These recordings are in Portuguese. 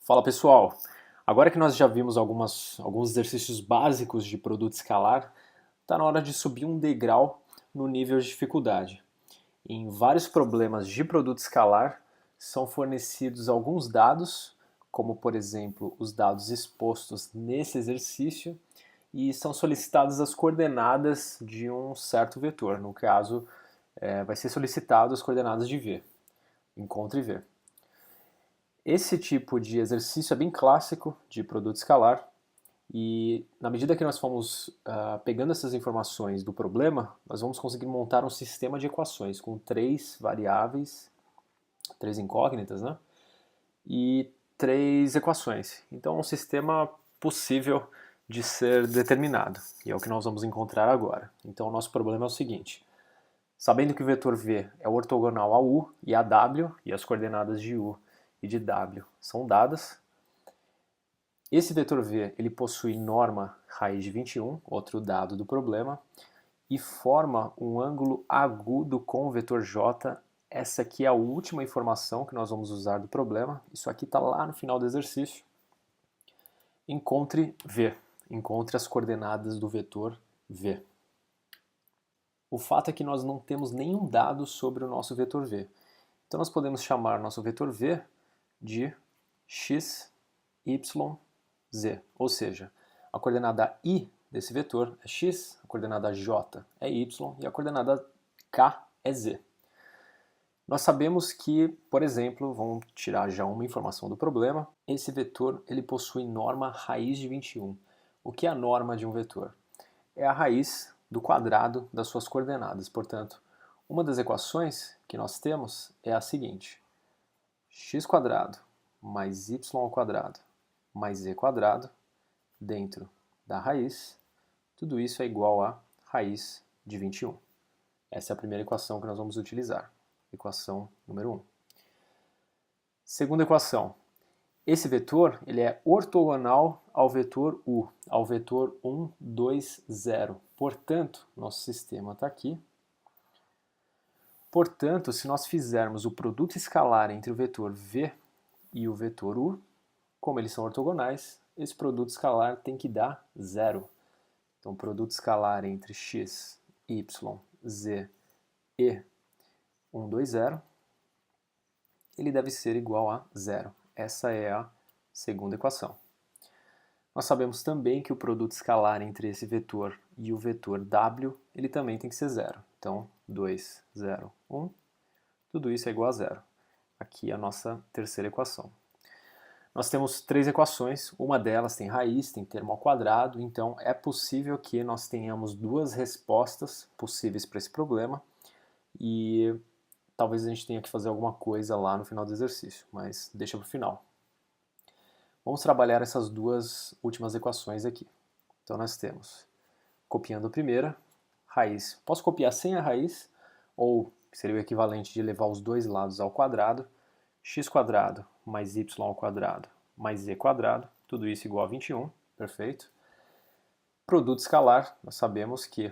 Fala pessoal, agora que nós já vimos alguns exercícios básicos de produto escalar, está na hora de subir um degrau no nível de dificuldade. Em vários problemas de produto escalar são fornecidos alguns dados, como por exemplo os dados expostos nesse exercício, e são solicitadas as coordenadas de um certo vetor. No caso, vai ser solicitado as coordenadas de V, encontre V. Esse tipo de exercício é bem clássico de produto escalar e na medida que nós formos pegando essas informações do problema, nós vamos conseguir montar um sistema de equações com três variáveis, três incógnitas, né? E três equações. Então é um sistema possível de ser determinado, e é o que nós vamos encontrar agora. Então o nosso problema é o seguinte: sabendo que o vetor V é ortogonal a U e a W, e as coordenadas de U e de W são dadas, esse vetor V ele possui norma raiz de 21, outro dado do problema, e forma um ângulo agudo com o vetor J. Essa aqui é a última informação que nós vamos usar do problema. Isso aqui está lá no final do exercício. Encontre V, encontre as coordenadas do vetor V. O fato é que nós não temos nenhum dado sobre o nosso vetor V. Então nós podemos chamar nosso vetor V de x, y, z. Ou seja, a coordenada i desse vetor é x, a coordenada j é y e a coordenada k é z. Nós sabemos que, por exemplo, vamos tirar já uma informação do problema, esse vetor ele possui norma raiz de 21. O que é a norma de um vetor? É a raiz do quadrado das suas coordenadas. Portanto, uma das equações que nós temos é a seguinte: x² mais y² mais z² dentro da raiz, tudo isso é igual a raiz de 21. Essa é a primeira equação que nós vamos utilizar. Equação número 1. Segunda equação. Esse vetor ele é ortogonal ao vetor U, ao vetor 1, 2, 0. Portanto, nosso sistema está aqui. Portanto, se nós fizermos o produto escalar entre o vetor V e o vetor U, como eles são ortogonais, esse produto escalar tem que dar zero. Então, o produto escalar entre x, y, z e 1, 2, 0, ele deve ser igual a zero. Essa é a segunda equação. Nós sabemos também que o produto escalar entre esse vetor e o vetor w, ele também tem que ser zero. Então, 2, 0, 1, tudo isso é igual a zero. Aqui é a nossa terceira equação. Nós temos três equações, uma delas tem raiz, tem termo ao quadrado, então é possível que nós tenhamos duas respostas possíveis para esse problema e talvez a gente tenha que fazer alguma coisa lá no final do exercício, mas deixa para o final. Vamos trabalhar essas duas últimas equações aqui. Então nós temos, copiando a primeira, raiz. Posso copiar sem a raiz, ou seria o equivalente de levar os dois lados ao quadrado, x² mais y² mais z², tudo isso igual a 21, perfeito. Produto escalar, nós sabemos que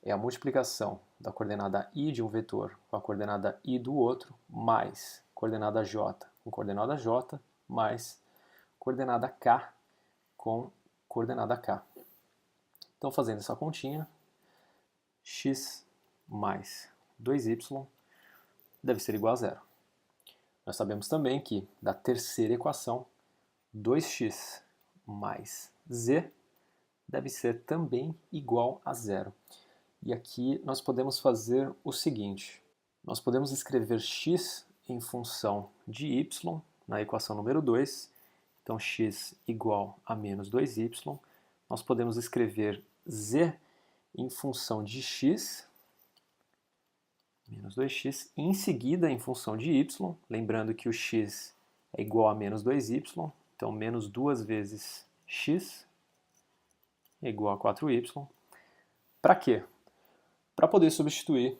é a multiplicação da coordenada i de um vetor com a coordenada i do outro, mais coordenada j com coordenada j, mais coordenada k com coordenada k. Então, fazendo essa continha, x mais 2y deve ser igual a zero. Nós sabemos também que, da terceira equação, 2x mais z deve ser também igual a zero. E aqui nós podemos fazer o seguinte: nós podemos escrever x em função de y na equação número 2, então x igual a menos 2y. Nós podemos escrever z em função de x, menos 2x, e em seguida em função de y, lembrando que o x é igual a menos 2y, então menos 2 vezes x é igual a 4y. Para quê? Para poder substituir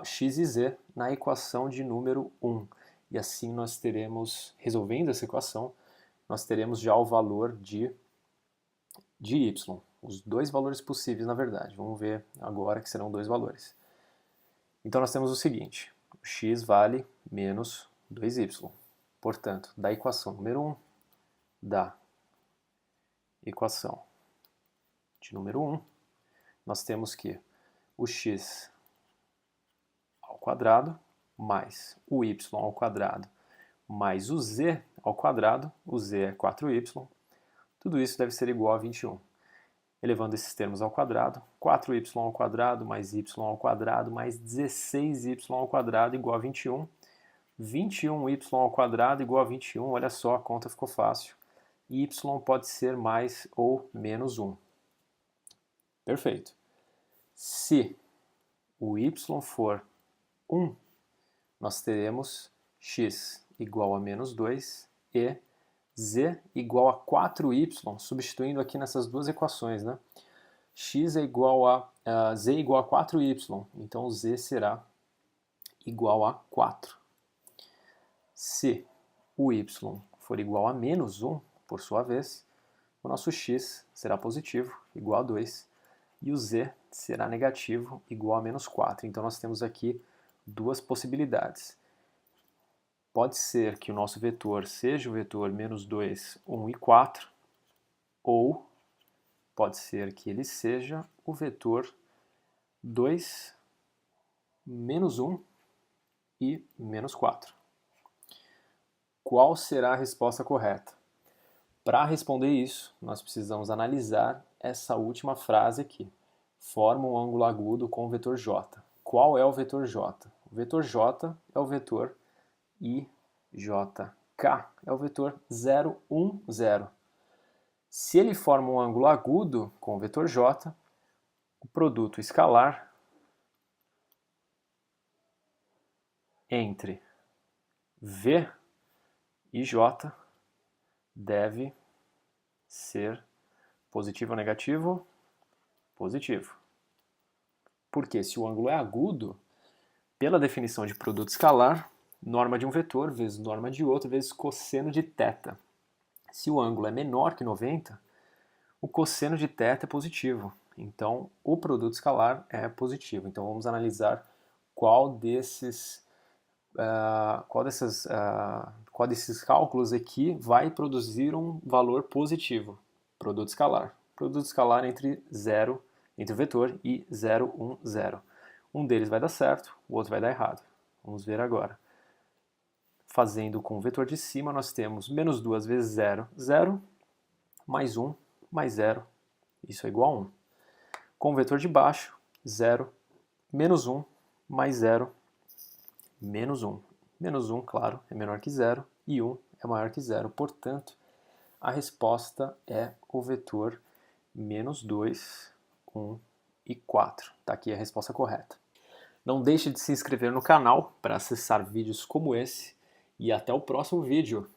x e z na equação de número 1. E assim nós teremos, resolvendo essa equação, nós teremos já o valor de y. Os dois valores possíveis, na verdade. Vamos ver agora que serão dois valores. Então nós temos o seguinte: o x vale menos 2y. Portanto, da equação número 1, da equação de número 1, nós temos que o x ao quadrado mais o y ao quadrado mais o z ao quadrado, o z é 4y, tudo isso deve ser igual a 21. Elevando esses termos ao quadrado, 4y ao quadrado mais y ao quadrado mais 16y ao quadrado igual a 21. 21y ao quadrado igual a 21, olha só, a conta ficou fácil. Y pode ser mais ou menos 1. Perfeito. Se o y for 1, nós teremos x igual a menos 2 e z igual a 4y, substituindo aqui nessas duas equações, né? X é igual a z igual a 4y, então z será igual a 4. Se o y for igual a menos 1, por sua vez, o nosso x será positivo, igual a 2, e o z será negativo, igual a menos 4. Então nós temos aqui duas possibilidades. Pode ser que o nosso vetor seja o vetor menos 2, 1 e 4, ou pode ser que ele seja o vetor 2, menos 1 e menos 4. Qual será a resposta correta? Para responder isso, nós precisamos analisar essa última frase aqui. Forma um ângulo agudo com o vetor j. Qual é o vetor j? O vetor j é o vetor IJK, é o vetor 0, 1, 0. Se ele forma um ângulo agudo com o vetor j, o produto escalar entre v e j deve ser positivo ou negativo? Positivo. Porque se o ângulo é agudo, pela definição de produto escalar, norma de um vetor vezes norma de outro vezes cosseno de θ. Se o ângulo é menor que 90, o cosseno de θ é positivo. Então, o produto escalar é positivo. Então, vamos analisar qual desses cálculos aqui vai produzir um valor positivo. Produto escalar. Produto escalar entre o vetor e 0, 1, 0. Um deles vai dar certo, o outro vai dar errado. Vamos ver agora. Fazendo com o vetor de cima, nós temos menos 2 vezes 0, 0, mais 1, mais 0, isso é igual a 1. Com o vetor de baixo, 0, menos 1, mais 0, menos 1. Menos 1, claro, é menor que 0, e 1 é maior que 0. Portanto, a resposta é o vetor menos 2, 1 e 4. Está aqui a resposta correta. Não deixe de se inscrever no canal para acessar vídeos como esse. E até o próximo vídeo.